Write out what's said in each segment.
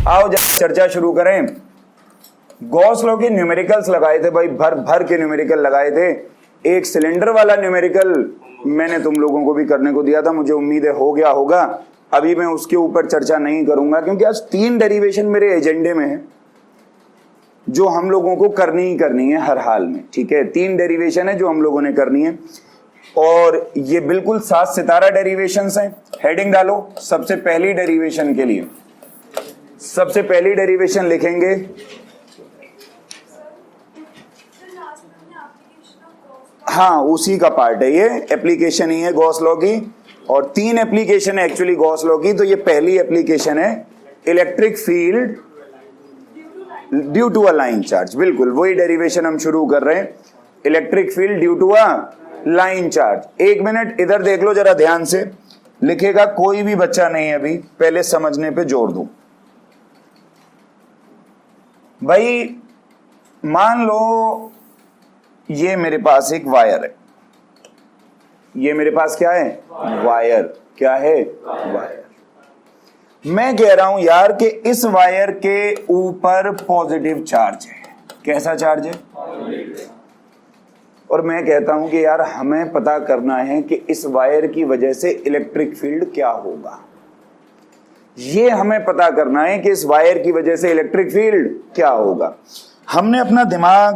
आओ चर्चा शुरू करें। गॉस लॉ के न्यूमेरिकल्स लगाए थे भाई, भर भर के न्यूमेरिकल लगाए थे। एक सिलेंडर वाला न्यूमेरिकल मैंने तुम लोगों को भी करने को दिया था, मुझे उम्मीद है हो गया होगा। अभी मैं उसके ऊपर चर्चा नहीं करूंगा क्योंकि आज 3 डेरिवेशन मेरे एजेंडे में है जो हम लोगों को करनी ही करनी है हर हाल में। ठीक है, 3 डेरिवेशन है जो हम लोगों ने करनी है और ये बिल्कुल 7 सितारा डेरिवेशंस हैं। हेडिंग डालो। सबसे पहली डेरिवेशन के लिए सबसे पहली डेरिवेशन लिखेंगे हाँ, उसी का पार्ट है, ये एप्लीकेशन ही है गॉस लॉ की। और 3 एप्लीकेशन है एक्चुअली गॉस लॉ की। तो ये पहली एप्लीकेशन है electric field due to a line charge. बिल्कुल वही डेरिवेशन हम शुरू कर रहे हैं, electric field due to a line charge. 1 minute इधर देख लो जरा ध्यान से, लिखेगा कोई भी बच्चा नहीं अभी, पहले समझने पे जोर दो भाई। मान लो ये मेरे पास एक वायर है, ये मेरे पास क्या है, वायर। क्या है, वायर। मैं कह रहा हूं यार कि इस वायर के ऊपर पॉजिटिव चार्ज है। कैसा चार्ज है, और मैं कहता हूं कि यार हमें पता करना है कि इस वायर की वजह से इलेक्ट्रिक फील्ड क्या होगा। ये हमें पता करना है कि इस वायर की वजह से इलेक्ट्रिक फील्ड क्या होगा। हमने अपना दिमाग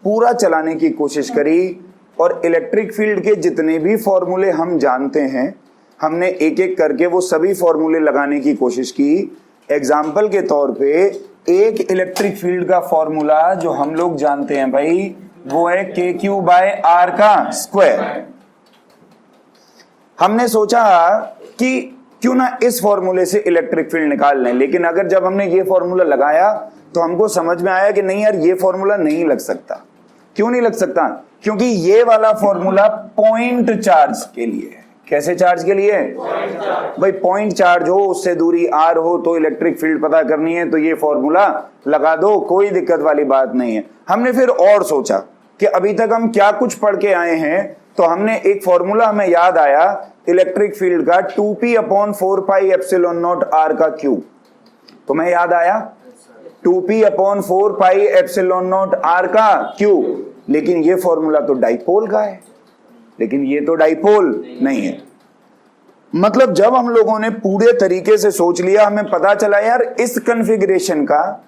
पूरा चलाने की कोशिश करी और इलेक्ट्रिक फील्ड के जितने भी फॉर्मूले हम जानते हैं हमने एक एक करके वो सभी फॉर्मूले लगाने की कोशिश की। एग्जाम्पल के तौर पे एक इलेक्ट्रिक फील्ड का फॉर्मूला जो हम लोग जानते हैं भाई वो है KQ/R का स्क्वायर। हमने सोचा कि क्यों ना इस फॉर्मूले से इलेक्ट्रिक फील्ड निकाल लें, लेकिन अगर जब हमने ये फॉर्मूला लगाया तो हमको समझ में आया कि नहीं यार ये फॉर्मूला नहीं लग सकता। क्यों नहीं लग सकता, क्योंकि ये वाला फॉर्मूला पॉइंट चार्ज के लिए है। कैसे चार्ज के लिए, भाई पॉइंट चार्ज हो, उससे दूरी R हो तो इलेक्ट्रिक फील्ड पता करनी है तो ये फॉर्मूला लगा दो, कोई दिक्कत वाली बात नहीं है। हमने फिर और सोचा कि अभी तक हम क्या कुछ पढ़ के आए हैं, तो हमने एक फॉर्मूला हमें याद आया इलेक्ट्रिक फील्ड का 2p/4πε0r का क्यूब। तुम्हें याद आया 2p/4πε0r का क्यूब। लेकिन ये फॉर्मूला तो डाइपोल का है, लेकिन ये तो डाइपोल नहीं है। मतलब जब हम लोगों ने पूरे तरीके से सोच लिया, हमें पता चला यार इस कॉन्फ़िगरेशन का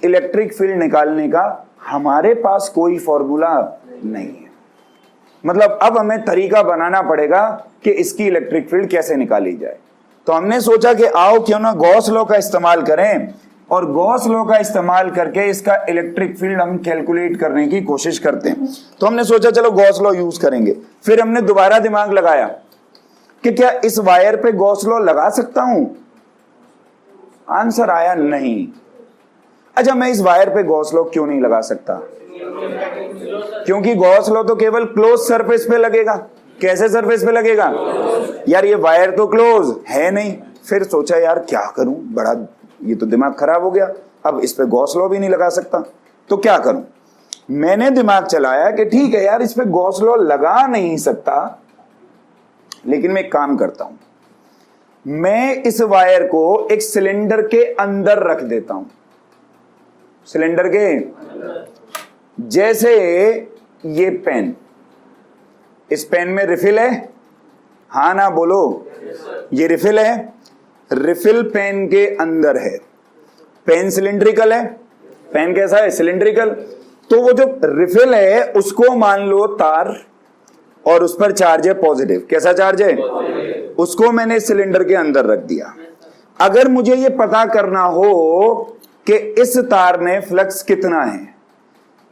इलेक्ट्रिक फील्ड निकालने का हमारे पास कोई फॉर्मूला नहीं है। मतलब अब हमें तरीका बनाना पड़ेगा कि इसकी इलेक्ट्रिक फील्ड कैसे निकाली जाए। तो हमने सोचा कि आओ क्यों ना गॉस लॉ का इस्तेमाल करें और गॉस लॉ का इस्तेमाल करके इसका इलेक्ट्रिक फील्ड हम कैलकुलेट करने की कोशिश करते हैं। तो हमने सोचा चलो गॉस लॉ यूज करेंगे। फिर हमने दोबारा दिमाग लगाया कि क्या इस वायर पे गॉस लॉ लगा सकता हूं। आंसर आया नहीं। अच्छा, मैं इस वायर पे गॉस लॉ क्यों नहीं लगा सकता, क्योंकि गॉस लॉ तो केवल क्लोज सरफेस पे लगेगा। कैसे सरफेस पे लगेगा यार, ये वायर तो क्लोज है नहीं। फिर सोचा यार क्या करूं, बड़ा ये तो दिमाग खराब हो गया, अब इस पे गॉस लॉ भी नहीं लगा सकता, तो क्या करूं। मैंने दिमाग चलाया कि ठीक है यार इस पे गॉस लॉ लगा नहीं सकता, लेकिन मैं एक काम करता हूं, मैं इस वायर को एक सिलेंडर के अंदर रख देता हूं। सिलेंडर के जैसे ये पेन, इस पेन में रिफिल है, हाँ ना बोलो, ये रिफिल है, रिफिल पेन के अंदर है। पेन सिलिंड्रिकल है, पेन कैसा है, सिलिंड्रिकल। तो वो जो रिफिल है उसको मान लो तार और उस पर चार्ज है पॉजिटिव। कैसा चार्ज है, उसको मैंने सिलेंडर के अंदर रख दिया। अगर मुझे ये पता करना हो कि इस तार में फ्लक्स कितना है,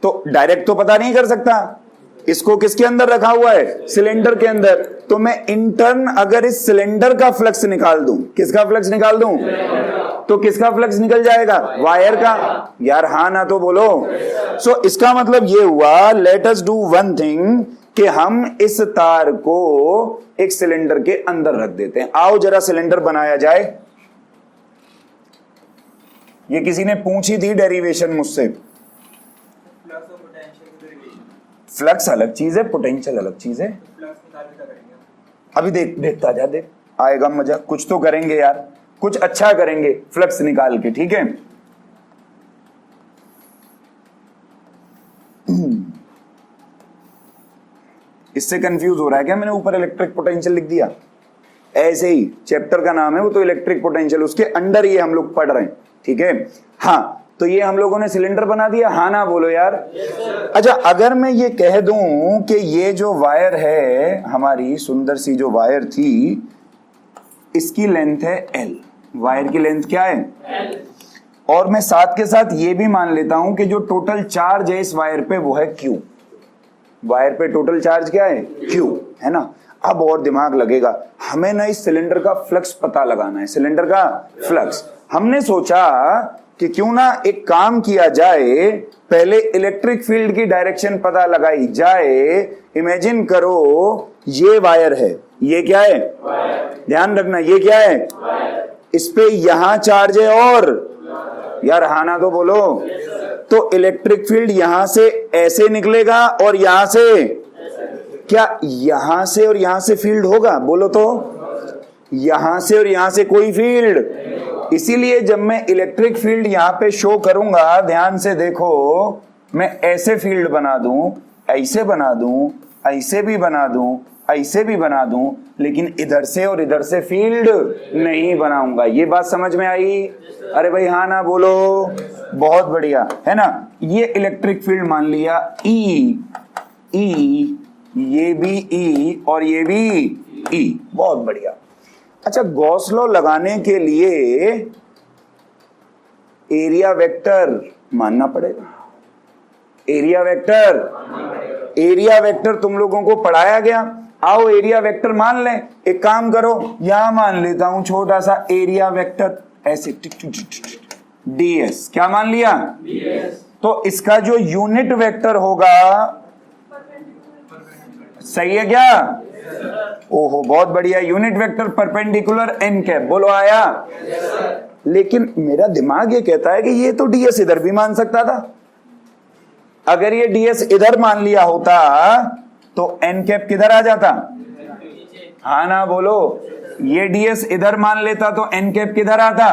तो डायरेक्ट तो पता नहीं कर सकता। इसको किसके अंदर रखा हुआ है, सिलेंडर के अंदर। तो मैं इंटर्न अगर इस सिलेंडर का फ्लक्स निकाल दूं, किसका फ्लक्स निकाल दूं, तो किसका फ्लक्स निकल जाएगा, वायर का। यार हाँ ना तो बोलो। सो इसका मतलब ये हुआ, let us do one thing, कि हम इस तार को एक सिलेंडर के अंदर रख देते हैं। आओ जरा सिलेंडर बनाया जाए। ये किसी ने पूछी थी डेरिवेशन मुझसे। फ्लक्स अलग चीज है, पोटेंशियल अलग चीज है। अभी देखता जा, देख आएगा मजा। कुछ तो करेंगे यार, कुछ अच्छा करेंगे फ्लक्स निकाल के, ठीक है। इससे कंफ्यूज हो रहा है क्या? मैंने ऊपर इलेक्ट्रिक पोटेंशियल लिख दिया, ऐसे ही चैप्टर का नाम है वो तो इलेक्ट्रिक पोटेंशियल, उसके अंडर ये हम लोग पढ़ रहे हैं, ठीक है। हाँ, तो ये हम लोगों ने सिलेंडर बना दिया, हाँ ना बोलो यार। अच्छा, अगर मैं ये कह दूं कि ये जो वायर है हमारी सुंदर सी जो वायर थी, इसकी लेंथ है L, वायर की लेंथ क्या है L, और मैं साथ के साथ ये भी मान लेता हूं कि जो टोटल चार्ज है इस वायर पे वो है Q, वायर पे टोटल चार्ज क्या है Q, है ना। अब और दिमाग लगेगा, हमें ना इस सिलेंडर का फ्लक्स पता लगाना है, सिलेंडर का फ्लक्स। हमने सोचा कि क्यों ना एक काम किया जाए, पहले इलेक्ट्रिक फील्ड की डायरेक्शन पता लगाई जाए। इमेजिन करो ये वायर है, ये क्या है ध्यान रखना, ये क्या है इस पे यहां चार्ज है और यार हाना तो बोलो, तो इलेक्ट्रिक फील्ड यहां से ऐसे निकलेगा और यहां से क्या, यहां से और यहां से फील्ड होगा, बोलो तो यहां से और यहां से कोई फील्ड। इसीलिए जब मैं इलेक्ट्रिक फील्ड यहां पे शो करूंगा, ध्यान से देखो, मैं ऐसे फील्ड बना दूं, ऐसे बना दूं, ऐसे भी बना दूं, ऐसे भी बना दूं, लेकिन इधर से और इधर से फील्ड नहीं बनाऊंगा। ये बात समझ में आई? अरे भाई हाँ ना बोलो, बहुत बढ़िया, है ना। ये इलेक्ट्रिक फील्ड मान लिया ई, ये भी ई और ये भी ई, बहुत बढ़िया। अच्छा, गॉस लॉ लगाने के लिए एरिया वेक्टर मानना पड़ेगा, एरिया वेक्टर, एरिया वेक्टर तुम लोगों को पढ़ाया गया। आओ एरिया वेक्टर मान लें, एक काम करो, यहां मान लेता हूं छोटा सा एरिया वेक्टर, ऐसे ds, क्या मान लिया ds। तो इसका जो यूनिट वेक्टर होगा, सही है क्या? ओहो बहुत बढ़िया, unit vector perpendicular n cap, बोलो आया। लेकिन मेरा दिमाग ये कहता है कि ये तो ds इधर भी मान सकता था। अगर ये ds इधर मान लिया होता तो एन कैप किधर आ जाता, हाँ ना बोलो। ये ds इधर मान लेता तो एन कैप किधर आता,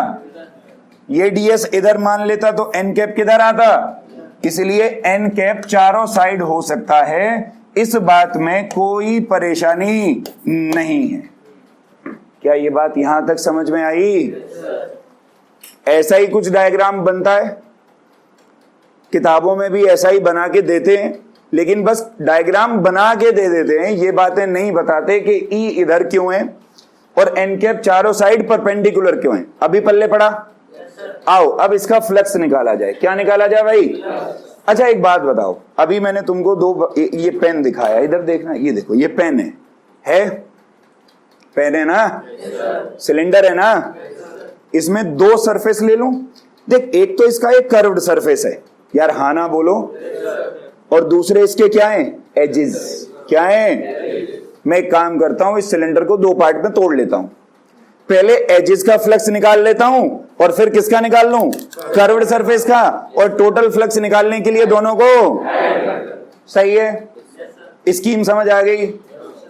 ये ds इधर मान लेता तो एन कैप किधर आता। इसलिए एन कैप चारों साइड हो सकता है, इस बात में कोई परेशानी नहीं है। क्या ये बात यहां तक समझ में आई? ऐसा ही कुछ डायग्राम बनता है, किताबों में भी ऐसा ही बना के देते हैं, लेकिन बस डायग्राम बना के दे देते हैं, ये बातें नहीं बताते कि ई इधर क्यों है और एन कैप चारों साइड परपेंडिकुलर क्यों है। अभी पल्ले पड़ा, आओ अब इसका फ्लक्स निकाला जाए। क्या निकाला जाए भाई? अच्छा एक बात बताओ, अभी मैंने तुमको दो ये पेन दिखाया, इधर देखना, ये देखो ये पेन है पेन है ना, सिलेंडर है ना, इसमें दो सरफेस ले लूं, देख एक तो इसका एक कर्व्ड सरफेस है, यार हाँ ना बोलो, और दूसरे इसके क्या है एजेस, क्या है। मैं एक काम करता हूं, इस सिलेंडर को दो पार्ट में तोड़ लेता हूं, पहले एजेस का फ्लक्स निकाल लेता हूं और फिर किसका निकाल लूं, कर्व्ड सरफेस का, और टोटल फ्लक्स निकालने के लिए दोनों को, सही है। स्कीम समझ आ गई?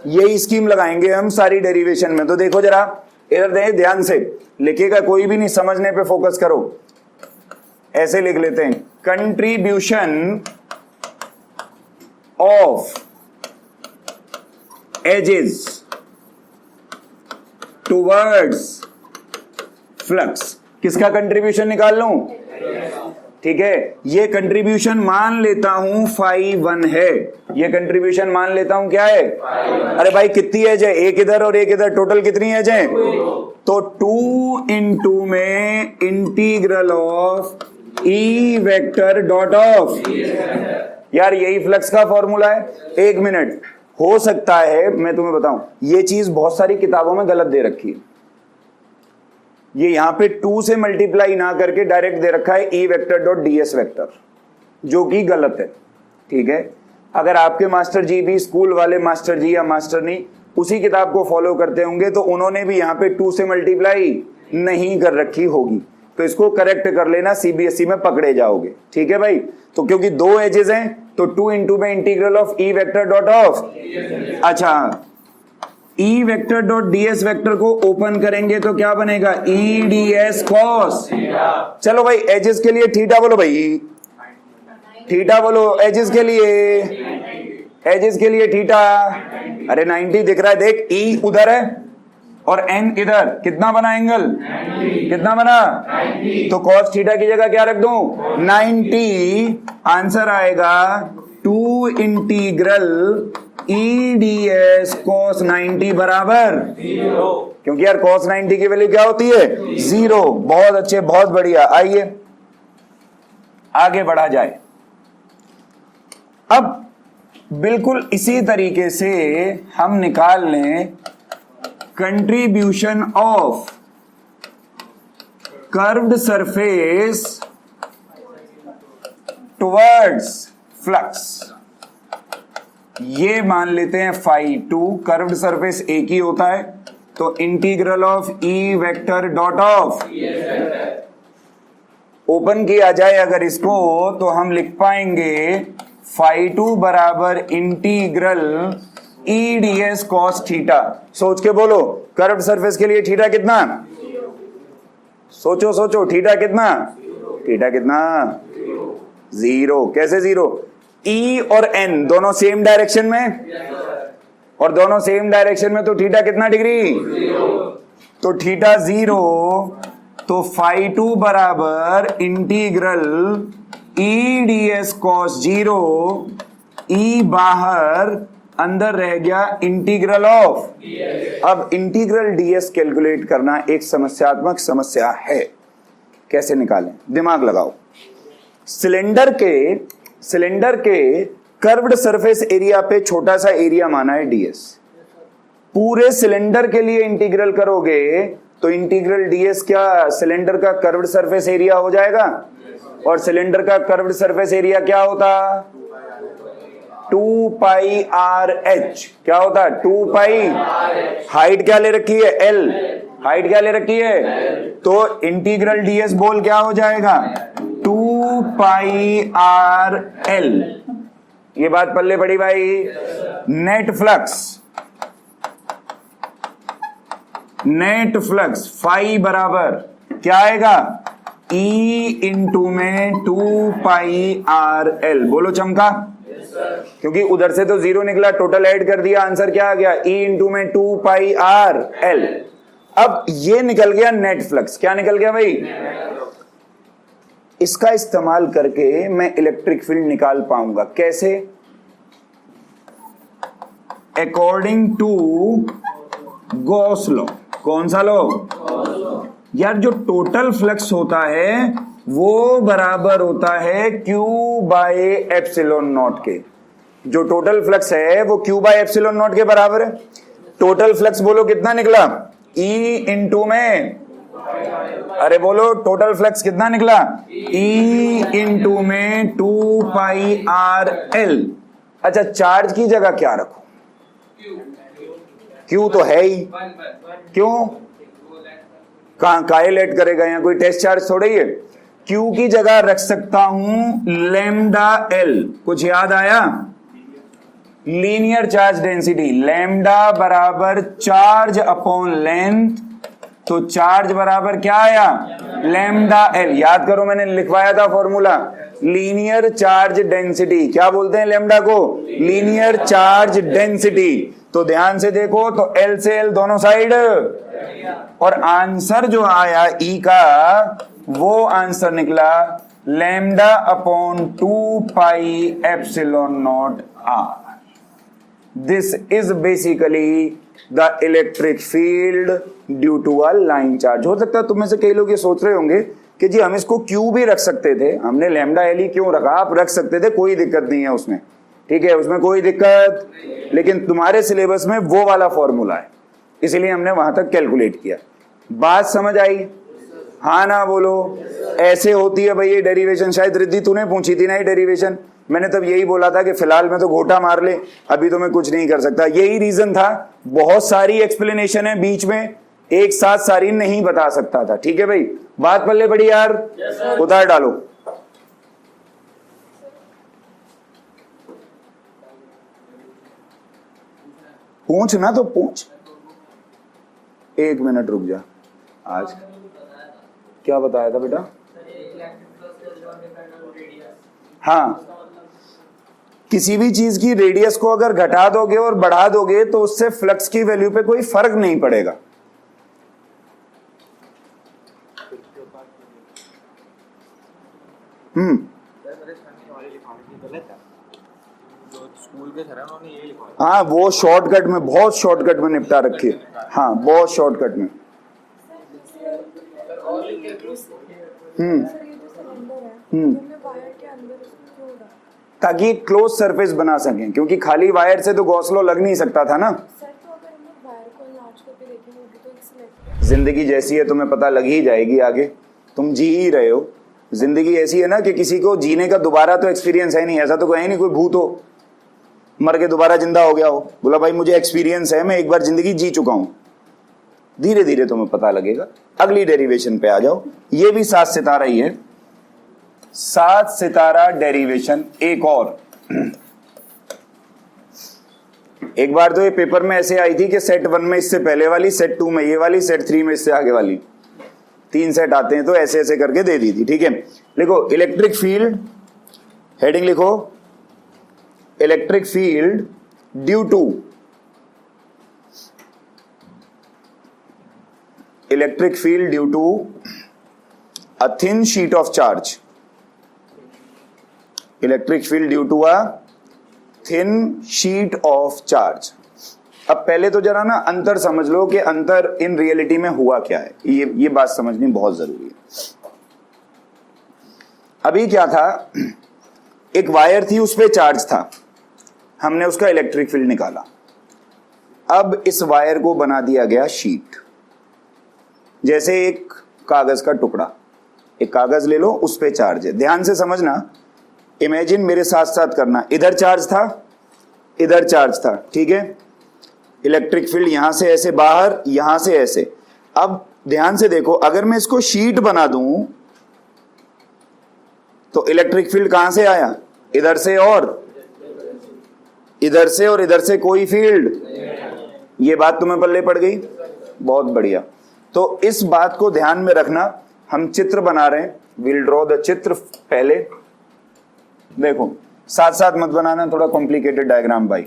यही स्कीम लगाएंगे हम सारी डेरिवेशन में। तो देखो जरा इधर देखें ध्यान से, लिखेगा कोई भी नहीं, समझने पे फोकस करो। ऐसे लिख लेते हैं, contribution of edges towards flux. किसका कंट्रीब्यूशन निकाल लूं? ठीक है, ये कंट्रीब्यूशन मान लेता हूं फाई 1 है, ये कंट्रीब्यूशन मान लेता हूं क्या है। अरे भाई कितनी एज है, एक इधर और एक इधर, टोटल कितनी एज है? तो 2 × में integral of E vector dot of, यार यही फ्लक्स का फॉर्मूला है। एक मिनट, हो सकता है मैं तुम्हें बताऊं, ये चीज बहुत सारी किताबों में गलत दे रखी है। ये यहां पे 2 से मल्टीप्लाई ना करके डायरेक्ट दे रखा है ई वेक्टर डॉट ds वेक्टर, जो कि गलत है। ठीक है, अगर आपके मास्टर जी भी, स्कूल वाले मास्टर जी या मास्टरनी उसी किताब को फॉलो करते होंगे तो उन्होंने भी यहाँ पे 2 से मल्टीप्लाई नहीं कर रखी होगी, तो इसको करेक्ट कर लेना, सीबीएसई में पकड़े जाओगे। ठीक है भाई, तो क्योंकि दो एजेस हैं तो 2 × में integral of E vector dot of. अच्छा E vector dot ds vector को ओपन करेंगे तो क्या बनेगा, ई ds कॉस। चलो भाई एजेस के लिए थीटा बोलो भाई, थीटा बोलो एजेस के लिए, एजेस के लिए थीटा। अरे 90 दिख रहा है, देख ई उधर है और n इधर, कितना बना एंगल, कितना बना, तो cos थीटा की जगह क्या रख दूं, 90। आंसर आएगा 2 इंटीग्रल ई ds cos 90 बराबर 0, क्योंकि यार cos 90 की वैल्यू क्या होती है, 0। बहुत अच्छे, बहुत बढ़िया। आइए आगे बढ़ा जाए। अब बिल्कुल इसी तरीके से हम निकाल लें contribution of curved surface towards flux. ये मान लेते हैं φ2, कर्व्ड सरफेस एक ही होता है, तो integral of E vector dot of open किया जाए अगर इसको, तो हम लिख पाएंगे φ2 बराबर इंटीग्रल ई ds cos थीटा। सोच के बोलो, कर्व्ड सरफेस के लिए थीटा कितना, सोचो सोचो, थीटा कितना, थीटा कितना, 0। कैसे 0, ई और एन दोनों सेम डायरेक्शन में, और दोनों सेम डायरेक्शन में, तो थीटा कितना डिग्री, तो थीटा 0, तो φ2 बराबर इंटीग्रल ई ds cos 0, ई बाहर, अंदर रह गया इंटीग्रल ऑफ। अब इंटीग्रल ds कैलकुलेट करना एक समस्यात्मक समस्या है, कैसे निकालें, दिमाग लगाओ। सिलेंडर के कर्व्ड सरफेस एरिया पे छोटा सा एरिया माना है ds, पूरे सिलेंडर के लिए इंटीग्रल करोगे तो इंटीग्रल ds क्या सिलेंडर का कर्व्ड सरफेस एरिया हो जाएगा, और सिलेंडर का कर्व्ड सरफेस एरिया क्या होता, 2 पाई आर एच, क्या होता, 2 पाई, हाइट क्या ले रखी है, l, हाइट क्या ले रखी है, तो इंटीग्रल ds बोल क्या हो जाएगा, 2 पाई आर l। ये बात पल्ले पड़ी भाई। नेट फ्लक्स फाई बराबर क्या आएगा, ई इंटू में 2 पाई आर एल। बोलो चमका, क्योंकि उधर से तो 0 निकला, टोटल ऐड कर दिया, आंसर क्या आ गया, ई इंटू में 2 पाई आर एल। अब ये निकल गया नेट फ्लक्स, क्या निकल गया भाई, इसका इस्तेमाल करके मैं इलेक्ट्रिक फील्ड निकाल पाऊंगा, कैसे, अकॉर्डिंग टू गॉस लॉ। कौन सा लॉ यार, जो टोटल फ्लक्स होता है वो बराबर होता है Q बाय एप्सिलॉन नॉट के। जो टोटल फ्लक्स है वो Q बाय एप्सिलॉन नॉट के बराबर है। टोटल फ्लक्स बोलो कितना निकला, E इंटू में, अरे बोलो टोटल फ्लक्स कितना निकला, E इंटू में 2 पाई आर एल। अच्छा चार्ज की जगह क्या रखो, Q तो है ही, क्यों, कहां काइलेट करेगा, यहाँ कोई टेस्ट चार्ज थोड़ा ही है। Q की जगह रख सकता हूं लैम्डा L। कुछ याद आया, लीनियर चार्ज डेंसिटी, लैम्डा बराबर चार्ज अपॉन लेंथ, तो चार्ज बराबर क्या आया, लैम्डा L। याद करो मैंने लिखवाया था फॉर्मूला, लीनियर चार्ज डेंसिटी, क्या बोलते हैं लैम्डा को, लीनियर चार्ज डेंसिटी। तो ध्यान से देखो, तो L से L दोनों साइड, और आंसर जो आया E का वो आंसर निकला lambda upon 2 pi epsilon nought R। This is basically the electric field due to a line charge. हो सकता है तुम में से कई लोग ये सोच रहे होंगे कि जी हम इसको Q भी रख सकते थे, हमने लैम्डा L ही क्यों रखा, आप रख सकते थे, कोई दिक्कत नहीं है उसमें, ठीक है, उसमें कोई दिक्कत, लेकिन तुम्हारे सिलेबस में वो वाला फॉर्मूला है, इसलिए हमने वहां तक कैलकुलेट किया। बात समझ आई, हाँ ना बोलो। ऐसे होती है भाई ये डेरिवेशन, शायद रिद्धि तूने पूछी थी ना ये डेरिवेशन, मैंने तब यही बोला था कि फिलहाल में तो घोटा मार ले, अभी तो मैं कुछ नहीं कर सकता। यही रीजन था, बहुत सारी एक्सप्लेनेशन है बीच में, एक साथ सारी नहीं बता सकता था, ठीक है भाई, बात पल्ले बड़ी यार, उतार डालो। पूछ ना तो पूछ। एक मिनट रुक जा। आज क्या बताया था बेटा? हाँ, किसी भी चीज की रेडियस को अगर घटा दोगे और बढ़ा दोगे तो उससे फ्लक्स की वैल्यू पे कोई फर्क नहीं पड़ेगा। हाँ, वो शॉर्टकट में, बहुत शॉर्टकट में निपटा रखी है। हाँ, बहुत शॉर्टकट में। ताकि क्लोज सरफेस बना सकें, क्योंकि खाली वायर से तो गॉस लॉ लग नहीं सकता था ना। जिंदगी जैसी है तुम्हें पता लग ही जाएगी, आगे तुम जी ही रहे हो। जिंदगी ऐसी है ना कि किसी को जीने का दोबारा तो एक्सपीरियंस है नहीं। ऐसा तो कहीं नहीं कोई भूत हो मर के दोबारा जिंदा हो गया हो, बोला भाई मुझे एक्सपीरियंस है, मैं एक बार जिंदगी जी चुका हूं। धीरे धीरे तुम्हें पता लगेगा। अगली डेरिवेशन पे आ जाओ। ये भी 7 सितारा ही है। 7 सितारा डेरिवेशन एक और। एक बार तो ये पेपर में ऐसे आई थी कि सेट 1 में इससे पहले वाली, सेट 2 में ये वाली, सेट 3 में इससे आगे वाली। 3 सेट आते हैं तो ऐसे ऐसे करके दे दी थी। ठीक है, लिखो इलेक्ट्रिक फील्ड, हेडिंग लिखो electric field due to electric field due to a thin sheet of charge. Electric field due to a thin sheet of charge. अब पहले तो जरा ना अंतर समझ लो कि अंतर इन रियलिटी में हुआ क्या है। ये बात समझनी बहुत जरूरी है। अभी क्या था, एक वायर थी, उस पे चार्ज था, हमने उसका इलेक्ट्रिक फील्ड निकाला। अब इस वायर को बना दिया गया शीट, जैसे एक कागज का टुकड़ा। एक कागज ले लो, उस पे चार्ज है। ध्यान से समझना, इमेजिन मेरे साथ साथ करना। इधर चार्ज था, इधर चार्ज था, ठीक है। इलेक्ट्रिक फील्ड यहां से ऐसे बाहर, यहां से ऐसे। अब ध्यान से देखो, अगर मैं इसको शीट बना दूं तो इलेक्ट्रिक फील्ड कहां से आया? इधर से और इधर से, और इधर से कोई फील्ड। ये बात तुम्हें पल्ले पड़ गई? बहुत बढ़िया। तो इस बात को ध्यान में रखना। हम चित्र बना रहे हैं, विल ड्रॉ द चित्र। पहले देखो, साथ साथ मत बनाना, थोड़ा कॉम्प्लिकेटेड डायग्राम भाई।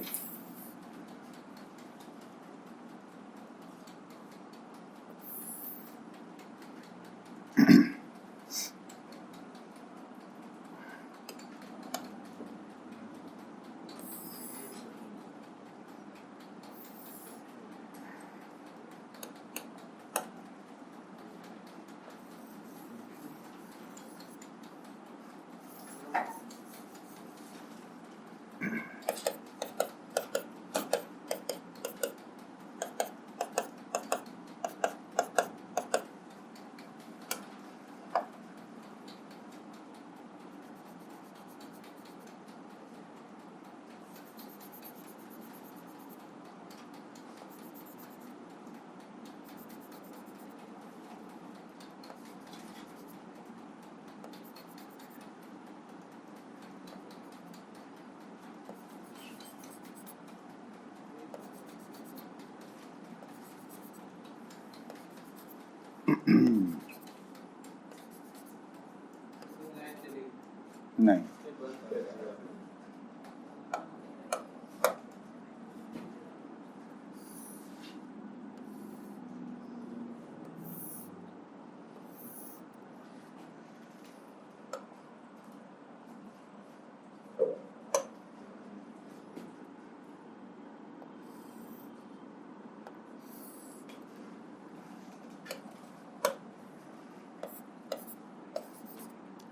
नहीं,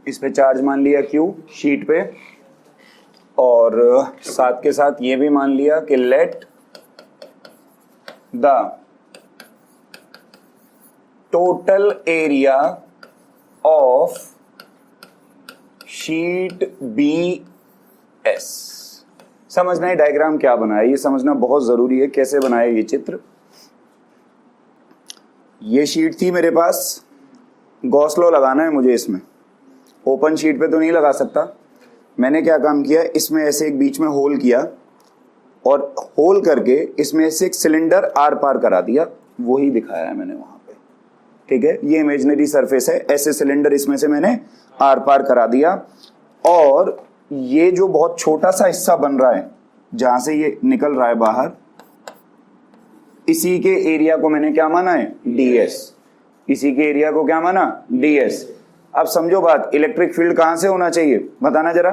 इस पे चार्ज मान लिया Q शीट पे, और साथ के साथ ये भी मान लिया कि let the total area of sheet be S. समझना है डायग्राम क्या बनाया, ये समझना बहुत जरूरी है, कैसे बनाया ये चित्र। ये शीट थी मेरे पास, गॉस लॉ लगाना है मुझे इसमें। ओपन शीट पे तो नहीं लगा सकता। मैंने क्या काम किया, इसमें ऐसे एक बीच में होल किया, और होल करके इसमें से एक सिलेंडर आर पार करा दिया, वही दिखाया है मैंने वहां पे, ठीक है। ये इमेजिनरी सरफेस है, ऐसे सिलेंडर इसमें से मैंने आर पार करा दिया, और ये जो बहुत छोटा सा हिस्सा बन रहा है जहां से ये निकल रहा है बाहर, इसी के एरिया को मैंने क्या माना है, ds। इसी के एरिया को क्या माना, ds। अब समझो बात, इलेक्ट्रिक फील्ड कहां से होना चाहिए, बताना जरा।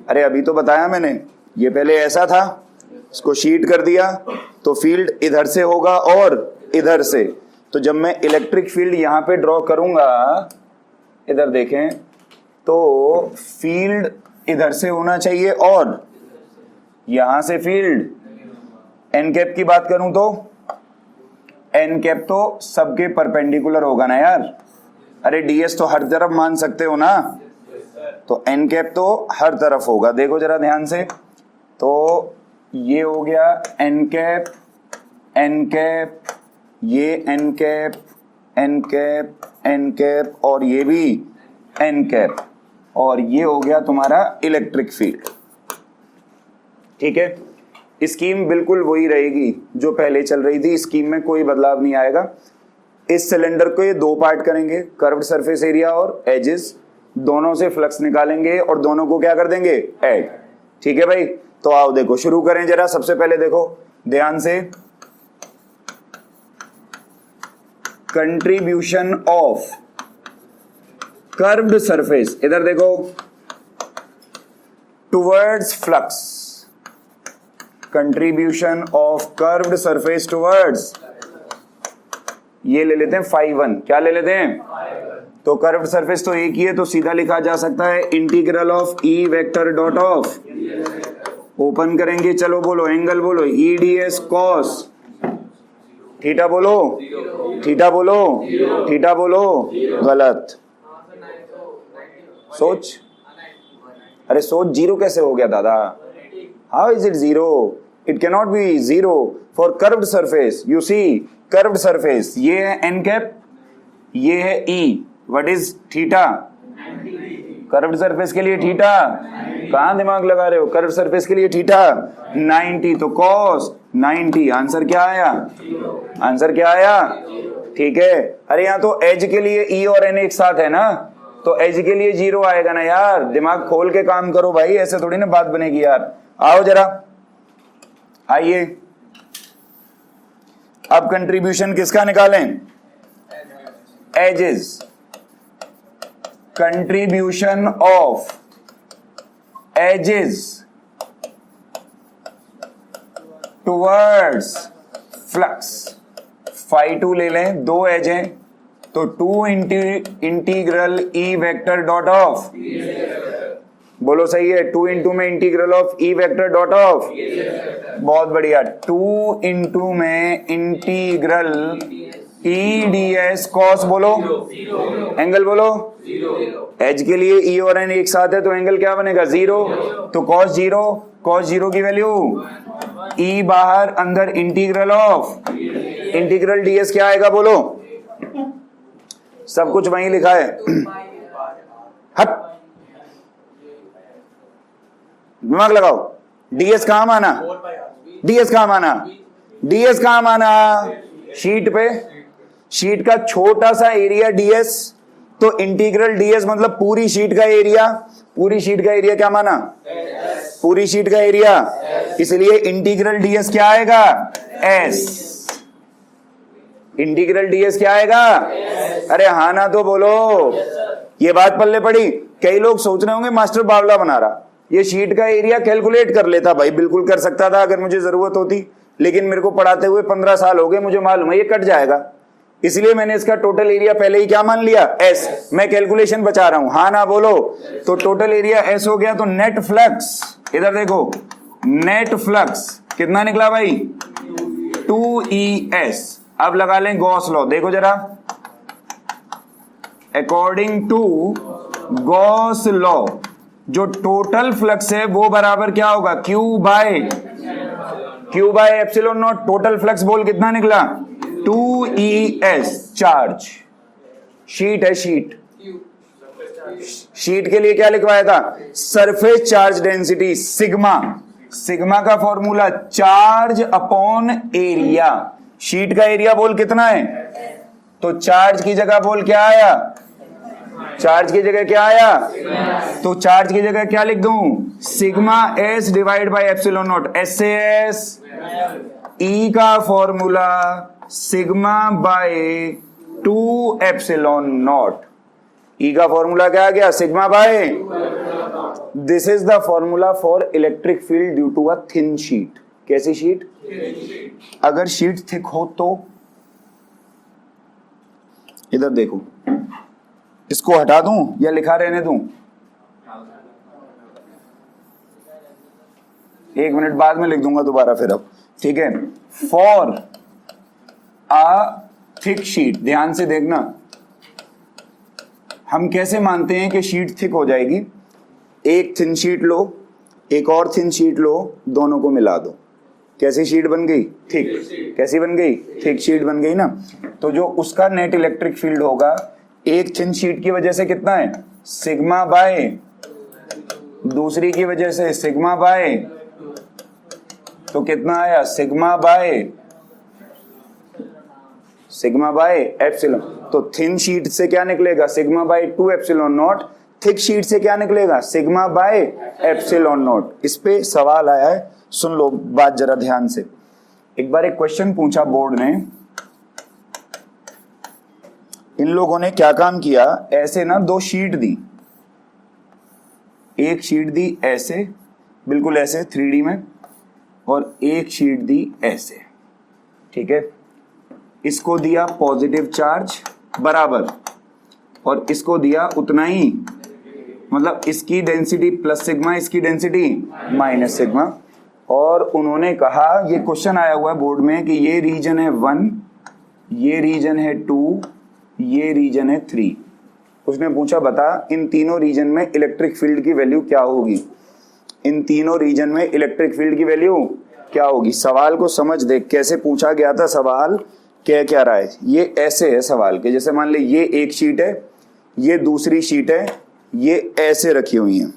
अरे अभी तो बताया मैंने, ये पहले ऐसा था, इसको शीट कर दिया तो फील्ड इधर से होगा और इधर से। तो जब मैं इलेक्ट्रिक फील्ड यहां पे ड्रॉ करूंगा, इधर देखें, तो फील्ड इधर से होना चाहिए, और यहां से फील्ड एन कैप की बात करूं तो एन कैप तो सबके परपेंडिकुलर होगा ना यार। अरे ds तो हर तरफ मान सकते हो ना, तो एन कैप तो हर तरफ होगा। देखो जरा ध्यान से, तो ये हो गया एन कैप, एन कैप, ये n cap, n cap, n cap, और ये भी एन कैप, और ये हो गया तुम्हारा इलेक्ट्रिक फील्ड, ठीक है। स्कीम बिल्कुल वही रहेगी जो पहले चल रही थी, स्कीम में कोई बदलाव नहीं आएगा। इस सिलेंडर को ये दो पार्ट करेंगे, कर्व्ड सरफेस एरिया और एजेस, दोनों से फ्लक्स निकालेंगे और दोनों को क्या कर देंगे, ऐड, ठीक है भाई। तो आओ देखो शुरू करें जरा। सबसे पहले देखो ध्यान से, कंट्रीब्यूशन ऑफ कर्व्ड सरफेस, इधर देखो, towards flux, contribution of curved surface towards, ये ले लेते हैं φ1। क्या ले लेते हैं, तो कर्व्ड सरफेस तो एक ही है, तो सीधा लिखा जा सकता है integral of E vector dot of, open करेंगे, चलो बोलो एंगल बोलो, ई डी एस कॉस थीटा बोलो, थीटा बोलो, थीटा बोलो, गलत। सोच, अरे सोच, जीरो कैसे हो गया दादा, how is it zero, it can not be zero for curved surface. You see curved surface, ये है एन कैप, ये है E, what is theta, curved surface के लिए थीटा, कहां दिमाग लगा रहे हो, कर्व्ड सरफेस के लिए थीटा 90, तो कॉस 90, आंसर क्या आया, आंसर क्या आया, ठीक है। अरे यहाँ तो एज के लिए ई और एन एक साथ है ना, तो एज के लिए जीरो आएगा ना यार, दिमाग खोल के काम करो भाई, ऐसे थोड़ी ना बात बनेगी यार। आओ जरा, आइए अब कंट्रीब्यूशन किसका निकालें, edges, contribution of edges towards flux, φ2 ले लें, दो एज हैं, तो 2 integral E vector dot of, बोलो सही है, 2 इंटू में integral of E vector dot of, बहुत बढ़िया, 2 इंटू में integral E d s cos, बोलो एंगल बोलो, एज के लिए ई और एन एक साथ है तो एंगल क्या बनेगा, जीरो, तो कॉस जीरो, कॉस जीरो की वैल्यू ई बाहर, अंदर इंटीग्रल ऑफ, इंटीग्रल डीएस क्या आएगा बोलो, सब कुछ वहीं लिखा है, हट दिमाग लगाओ, डीएस कहां माना, डीएस कहां माना, डीएस कहां माना, शीट पे, शीट का छोटा सा एरिया डीएस, तो इंटीग्रल डीएस मतलब पूरी शीट का एरिया, पूरी शीट का एरिया क्या माना, पूरी शीट का एरिया, इसलिए इंटीग्रल डीएस क्या आएगा, एस, इंटीग्रल डीएस क्या आएगा, अरे हाँ ना तो बोलो, ये बात पल्ले पड़ी। कई लोग सोच रहे होंगे मास्टर बावला बना रहा, ये शीट का एरिया कैलकुलेट कर लेता, भाई बिल्कुल कर सकता था अगर मुझे जरूरत होती, लेकिन मेरे को पढ़ाते हुए 15 साल हो गए, मुझे मालूम है ये कट जाएगा, इसलिए मैंने इसका टोटल एरिया पहले ही क्या मान लिया, एस, मैं कैलकुलेशन बचा रहा हूं, हाँ ना बोलो, तो टोटल एरिया एस हो गया, तो नेट फ्लक्स, इधर देखो, नेट फ्लक्स कितना निकला भाई, 2ES। अब लगा लें गॉस लॉ, देखो जरा, अकॉर्डिंग टू गॉस लॉ जो टोटल फ्लक्स है वो बराबर क्या होगा, Q by epsilon naught, total flux बोल कितना निकला, 2ES, चार्ज, शीट है, शीट, शीट के लिए क्या लिखवाया था, surface charge density sigma, sigma का formula charge upon area, sheet का एरिया बोल कितना है, तो चार्ज की जगह बोल क्या आया, चार्ज की जगह क्या आया, तो चार्ज की जगह क्या लिख दूं, sigma S divide by epsilon naught. S से एस, ई का formula sigma by 2 epsilon naught. E का फॉर्मूला क्या आ गया, sigma by. This is the formula for electric field due to a thin sheet. कैसी शीट, अगर sheet thick हो तो, इधर देखो, इसको हटा दूं या लिखा रहने दूं, 1 मिनट बाद में लिख दूंगा दोबारा फिर अब, ठीक है। फॉर अ थिक शीट, ध्यान से देखना, हम कैसे मानते हैं कि शीट थिक हो जाएगी, एक थिन शीट लो, एक और थिन शीट लो, दोनों को मिला दो, कैसी शीट बन गई, थिक। कैसी बन गई, थिक शीट बन गई ना। तो जो उसका नेट इलेक्ट्रिक फील्ड होगा एक थिन शीट की वजह से कितना है, सिग्मा बाय, दूसरी की वजह से सिग्मा बाय, तो कितना आया, सिग्मा बाय एप्सिलॉन। तो थिन शीट से क्या निकलेगा, sigma by 2 epsilon not. Thick sheet से क्या निकलेगा, सिग्मा बाय एप्सिलॉन नॉट। इस पे सवाल आया है, सुन लो बात जरा ध्यान से। एक बार एक क्वेश्चन पूछा बोर्ड ने, इन लोगों ने क्या काम किया, ऐसे ना 2 शीट दी, एक शीट दी ऐसे, बिल्कुल ऐसे 3D में, और एक शीट दी ऐसे, ठीक है। इसको दिया पॉजिटिव चार्ज बराबर, और इसको दिया उतना ही, मतलब इसकी डेंसिटी प्लस सिग्मा, इसकी डेंसिटी माइनस सिग्मा। और उन्होंने कहा, ये क्वेश्चन आया हुआ है बोर्ड में, कि ये रीजन है 1, ये रीजन है 2, ये रीजन है 3। उसने पूछा बता इन तीनों रीजन में इलेक्ट्रिक फील्ड की वैल्यू क्या होगी, इन तीनों रीजन में इलेक्ट्रिक फील्ड की वैल्यू क्या होगी। सवाल को समझ दे, कैसे पूछा गया था सवाल, क्या रहा है। ये ऐसे है सवाल के, जैसे मान ले ये एक शीट है, ये दूसरी शीट है, ये ऐसे रखी हुई है,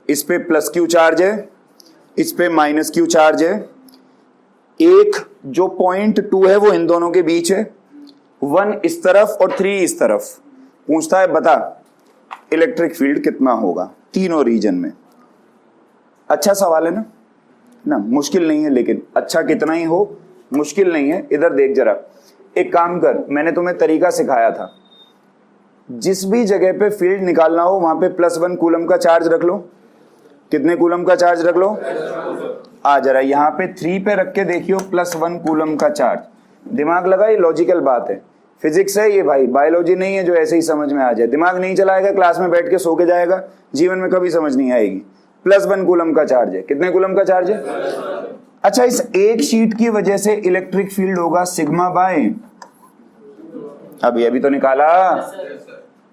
इस पे प्लस क्यू चार्ज है, इस पे माइनस क्यू चार्ज है। एक जो पॉइंट 2 है वो इन दोनों के बीच है, 1 इस तरफ और 3 इस तरफ। पूछता है बता इलेक्ट्रिक फील्ड कितना होगा तीनों रीजन में। अच्छा सवाल है ना, मुश्किल नहीं है, लेकिन अच्छा कितना ही हो मुश्किल नहीं है। इधर देख जरा, एक काम कर, मैंने तुम्हें तरीका सिखाया था, जिस भी जगह पे फील्ड निकालना हो वहां पे +1 कूलम का चार्ज रख लो। कितने कूलम का चार्ज रख लो, आ जरा यहाँ पे 3 पे रख के देखियो, +1 कूलम का चार्ज। दिमाग लगा, ये लॉजिकल बात है, फिजिक्स है ये भाई, बायोलॉजी नहीं है जो ऐसे ही समझ में आ जाए। दिमाग नहीं चलाएगा, क्लास में बैठ के सो के जाएगा, जीवन में कभी समझ नहीं आएगी। +1 कूलम का चार्ज है, कितने कूलम का चार्ज है। अच्छा, इस एक शीट की वजह से इलेक्ट्रिक फील्ड होगा सिग्मा बाय, अभी तो निकाला।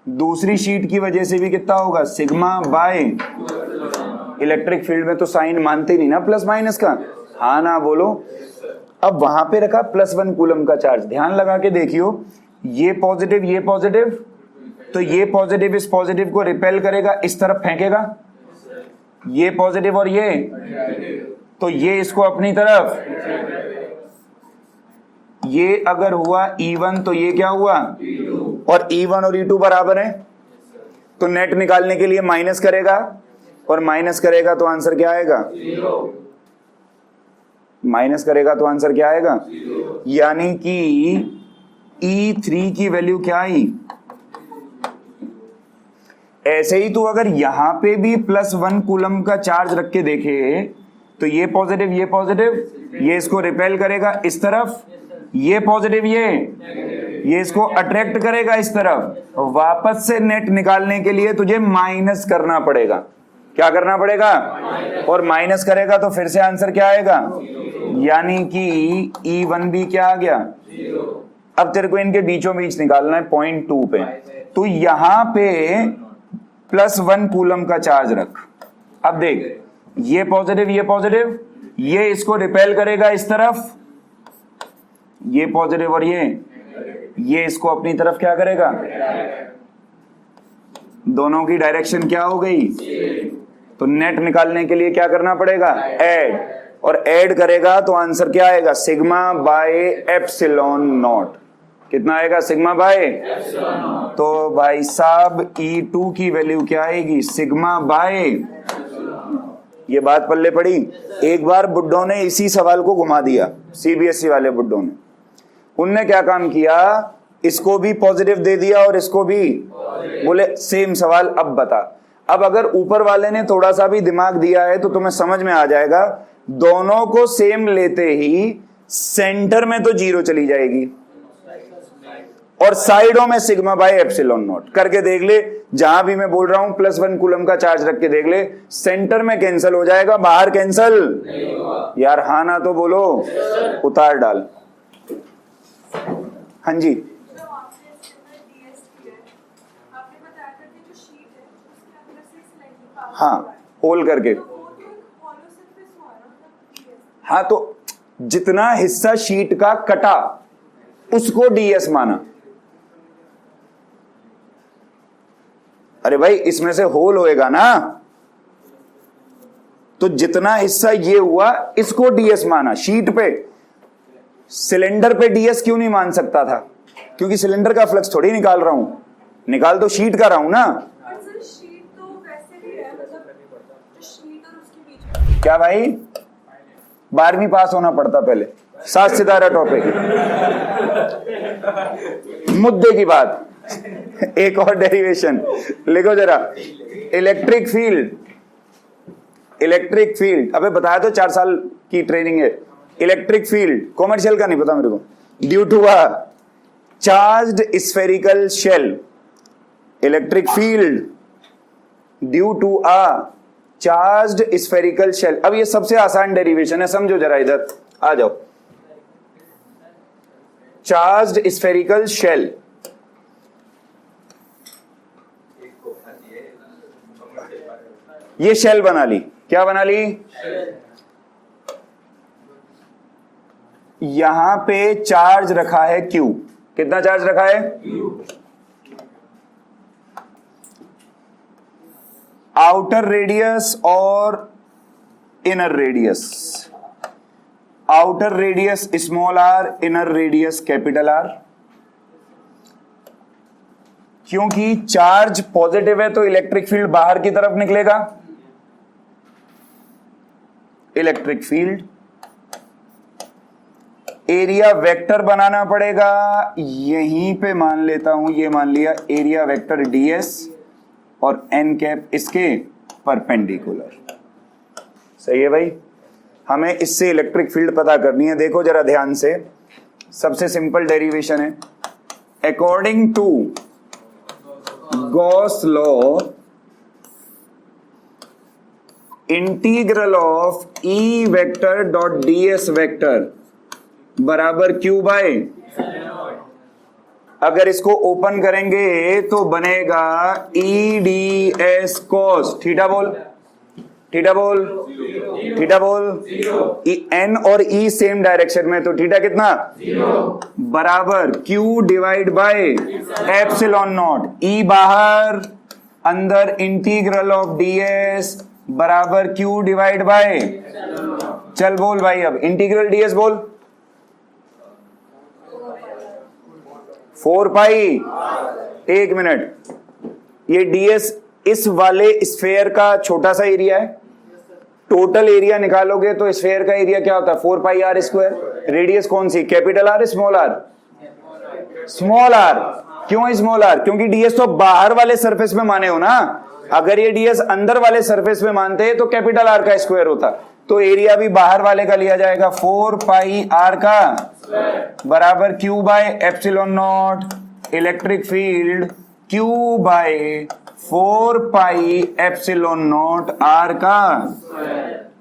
दूसरी शीट की वजह से भी कितना होगा, सिग्मा बाय। इलेक्ट्रिक फील्ड में तो साइन मानते नहीं ना प्लस माइनस का, हाँ ना बोलो। अब वहां पे रखा +1 कूलम का चार्ज, ध्यान लगा के देखियो, ये पॉजिटिव, तो ये पॉजिटिव इस पॉजिटिव को रिपेल करेगा, इस तरफ फेंकेगा, ये पॉजिटिव और ये, तो ये इसको अपनी तरफ, ये अगर हुआ E1 तो ये क्या हुआ, और E1 और E2 बराबर है, तो नेट निकालने के लिए माइनस करेगा, और माइनस करेगा तो आंसर क्या आएगा, माइनस करेगा तो आंसर क्या आएगा, यानी कि E3 की वैल्यू क्या आई। ऐसे ही तो अगर यहां पे भी +1 कूलम का चार्ज रख के देखे, तो ये पॉजिटिव, ये इसको रिपेल करेगा इस तरफ, ये पॉजिटिव, ये इसको अट्रैक्ट करेगा इस तरफ। वापस से नेट निकालने के लिए तुझे माइनस करना पड़ेगा। क्या करना पड़ेगा, और माइनस करेगा तो फिर से आंसर क्या आएगा, यानी कि E1 भी क्या आ गया। अब तेरे को इनके बीचों बीच निकालना है पॉइंट 2 पे, तो यहां पे +1 कूलम का चार्ज रख। अब देख, ये पॉजिटिव, ये इसको रिपेल करेगा इस तरफ, ये पॉजिटिव और ये इसको अपनी तरफ क्या करेगा, दोनों की डायरेक्शन क्या हो गई। तो नेट निकालने के लिए क्या करना पड़ेगा, ऐड। और ऐड करेगा तो आंसर क्या आएगा, सिग्मा बाय एप्सिलॉन नॉट। कितना आएगा, सिग्मा बाय। तो भाई साहब E2 की वैल्यू क्या आएगी, सिग्मा बाय। ये बात पल्ले पड़ी। एक बार बुड्ढों ने इसी सवाल को घुमा दिया, सीबीएसई वाले बुड्ढों ने। उनने क्या काम किया, इसको भी पॉजिटिव दे दिया और इसको भी, बोले सेम सवाल अब बता। अब अगर ऊपर वाले ने थोड़ा सा भी दिमाग दिया है तो तुम्हें समझ में आ जाएगा, दोनों को सेम लेते ही सेंटर में तो जीरो चली जाएगी और साइडों में सिग्मा बाय एप्सिलॉन नॉट। करके देख ले, जहां भी मैं बोल रहा हूं +1 कूलम का चार्ज रख के देख ले, सेंटर में कैंसिल हो जाएगा, बाहर कैंसिल यार। हाँ ना तो बोलो, उतार डाल। हाँ जी, हाँ होल करके। हाँ तो जितना हिस्सा शीट का कटा उसको डीएस माना। अरे भाई इसमें से होल होएगा ना, तो जितना हिस्सा ये हुआ इसको डीएस माना। शीट पे, सिलेंडर पे डीएस क्यों नहीं मान सकता था, क्योंकि सिलेंडर का फ्लक्स थोड़ी निकाल रहा हूं, निकाल तो शीट का रहा हूं ना। क्या भाई, 12वीं पास होना पड़ता पहले, 7 सितारा टॉपिक। मुद्दे की बात, एक और डेरिवेशन लिखो जरा। इलेक्ट्रिक फील्ड, इलेक्ट्रिक फील्ड, अबे बताया तो 4 साल की ट्रेनिंग है। इलेक्ट्रिक फील्ड, कॉमर्शियल का नहीं पता मेरे को। Due to a charged spherical shell, electric field due to a charged spherical shell. अब ये सबसे आसान डेरिवेशन है, समझो जरा, इधर आ जाओ। चार्ज्ड स्फेरिकल शेल, ये शेल बना ली, क्या बना ली, यहां पे चार्ज रखा है Q। कितना चार्ज रखा है, आउटर रेडियस और inner radius. Outer radius small r, inner radius capital R। क्योंकि चार्ज पॉजिटिव है तो इलेक्ट्रिक फील्ड बाहर की तरफ निकलेगा। इलेक्ट्रिक फील्ड, एरिया वेक्टर बनाना पड़ेगा, यहीं पे मान लेता हूं, ये मान लिया एरिया वेक्टर ds और n कैप इसके परपेंडिकुलर। सही है भाई, हमें इससे इलेक्ट्रिक फील्ड पता करनी है। देखो जरा ध्यान से, सबसे सिंपल डेरिवेशन है। According to Gauss law, integral of E vector dot ds vector बराबर Q बाय, अगर इसको ओपन करेंगे तो बनेगा E ds cos थीटा। बोल थीटा, बोल थीटा, बोल n और E सेम डायरेक्शन में, तो थीटा कितना, बराबर Q divide by epsilon nought. E बाहर, अंदर इंटीग्रल ऑफ ds बराबर Q डिवाइड बाय, चल बोल भाई, अब इंटीग्रल ds बोल, 4 पाई। एक मिनट, ये ds इस वाले स्फेयर का छोटा सा एरिया है। टोटल एरिया निकालोगे तो स्फेयर का एरिया क्या होता है, 4 पाई r स्क्वायर। रेडियस कौन सी, capital R small r, small r। क्यों स्मॉल r, क्योंकि ds तो बाहर वाले सरफेस में माने हो ना। अगर ये ds अंदर वाले सरफेस में मानते हैं तो कैपिटल R का स्क्वायर होता, तो एरिया भी बाहर वाले का लिया जाएगा, 4 पाई r का बराबर Q by epsilon nought. Electric field Q by 4 pi epsilon nought r का।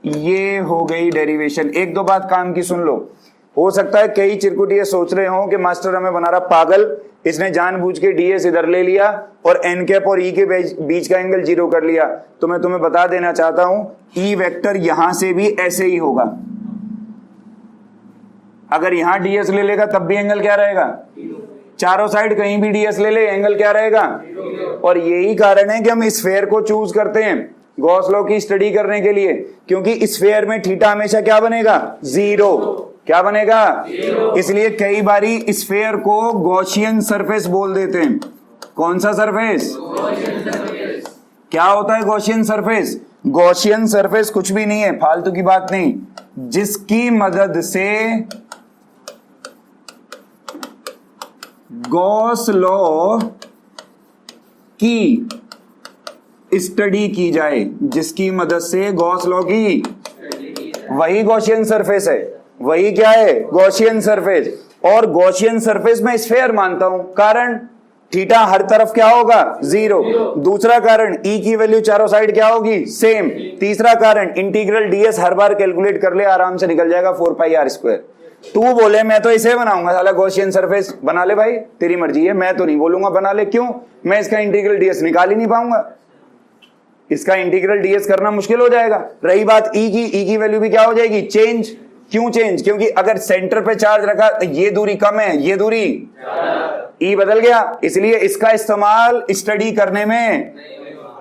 ये हो गई डेरिवेशन। एक दो बात काम की सुन लो। हो सकता है कई चिरकुट ये सोच रहे हो कि मास्टर हमें बना रहा पागल, इसने जानबूझ के ds इधर ले लिया और n कैप और E के बीच का एंगल 0 कर लिया। तो मैं तुम्हें बता देना चाहता हूं, E वेक्टर यहां से भी ऐसे ही होगा। अगर यहां ds ले लेगा तब भी एंगल क्या रहेगा, चारों साइड कहीं भी ds ले ले एंगल क्या रहेगा। और यही कारण है कि हम स्फेयर को चूज करते हैं। गॉस लॉ की स्टडी करने के लिए, क्योंकि स्फीयर में थीटा हमेशा क्या बनेगा, जीरो। क्या बनेगा, इसलिए कई बारी स्फीयर को गॉसियन सरफेस बोल देते हैं। कौन सा सरफेस, क्या होता है गॉसियन सरफेस? गॉसियन सरफेस कुछ भी नहीं है, फालतू की बात नहीं, जिसकी मदद से गॉस लॉ की स्टडी की जाए, जिसकी मदद से गॉस लॉ की, वही गॉसियन सरफेस है। वही क्या है, गॉसियन सरफेस। और गॉसियन सरफेस में स्फीयर मानता हूं, कारण थीटा हर तरफ क्या होगा, जीरो। दूसरा कारण ई की वैल्यू चारों साइड क्या होगी, सेम। तीसरा कारण इंटीग्रल डीएस हर बार कैलकुलेट कर ले, आराम से निकल जाएगा 4 पाई आर स्क्वायर। तू बोले मैं तो इसे बनाऊंगा, साला गॉसियन सरफेस, बना ले भाई, तेरी मर्जी है, मैं तो नहीं बोलूंगा बना ले। क्यों, मैं इसका इंटीग्रल डीएस निकाल ही नहीं पाऊंगा, इसका इंटीग्रल डीएस करना मुश्किल हो जाएगा। रही बात ई की वैल्यू भी क्या हो जाएगी, चेंज। क्यों चेंज, क्योंकि अगर सेंटर पे चार्ज रखा तो ये दूरी कम है, ये दूरी ई बदल गया, इसलिए इसका इस्तेमाल स्टडी करने में,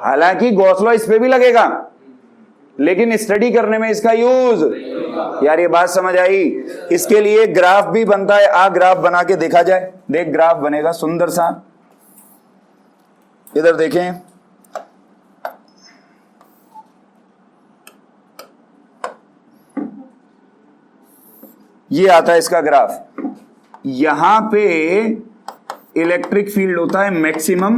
हालांकि गॉस लॉ इस पे भी लगेगा, लेकिन स्टडी करने में इसका यूज। यार ये बात समझ आई? इसके लिए ग्राफ भी बनता है, आ ग्राफ बना के देखा जाए। देख ग्राफ बनेगा सुंदर सा, इधर देखें, ये आता है इसका ग्राफ। यहां पे इलेक्ट्रिक फील्ड होता है मैक्सिमम,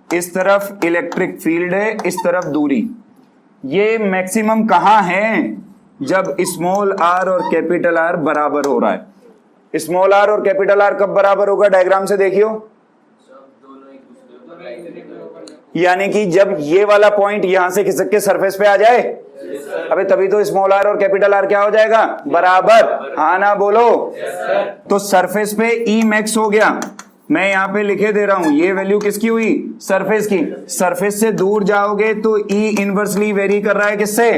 इस तरफ इलेक्ट्रिक फील्ड है, इस तरफ दूरी। ये मैक्सिमम कहां है, जब स्मॉल आर और कैपिटल आर बराबर हो रहा है। स्मॉल आर और कैपिटल आर कब बराबर होगा, डायग्राम से देखियो, यानी कि जब ये वाला पॉइंट यहां से खिसक के सरफेस पे आ जाए, अबे तभी तो स्मॉल आर और कैपिटल आर क्या हो जाएगा, बराबर। हाँ ना बोलो। तो सरफेस पे ई मैक्स हो गया, मैं यहां पे लिखे दे रहा हूं, ये वैल्यू किसकी हुई, सरफेस की। सरफेस से दूर जाओगे तो ई इनवर्सली वेरी कर रहा है, किससे,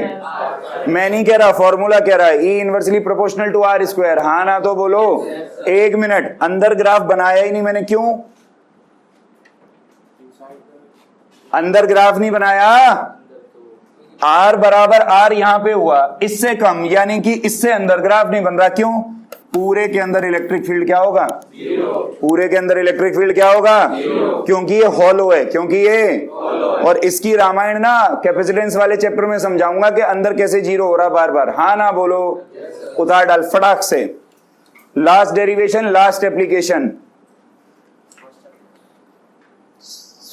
मैं नहीं कह रहा, फॉर्मूला कह रहा है, E inversely proportional to r square. हाँ ना तो बोलो। एक मिनट, अंदर ग्राफ बनाया ही नहीं मैंने, क्यों अंदर ग्राफ नहीं बनाया, आर बराबर आर यहां पे हुआ, इससे कम यानी कि इससे अंदर ग्राफ नहीं बन रहा। क्यों, पूरे के अंदर इलेक्ट्रिक फील्ड क्या होगा, पूरे के अंदर इलेक्ट्रिक फील्ड क्या होगा, क्योंकि ये हॉलो है, क्योंकि ये, और इसकी रामायण ना कैपेसिटेंस वाले चैप्टर में समझाऊंगा कि अंदर कैसे जीरो हो रहा बार बार। हाँ ना बोलो, उतार डाल फटाक से। Last derivation, last application,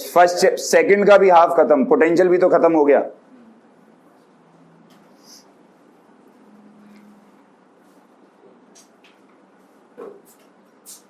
first second का भी हाफ खत्म, पोटेंशियल भी तो खत्म हो गया।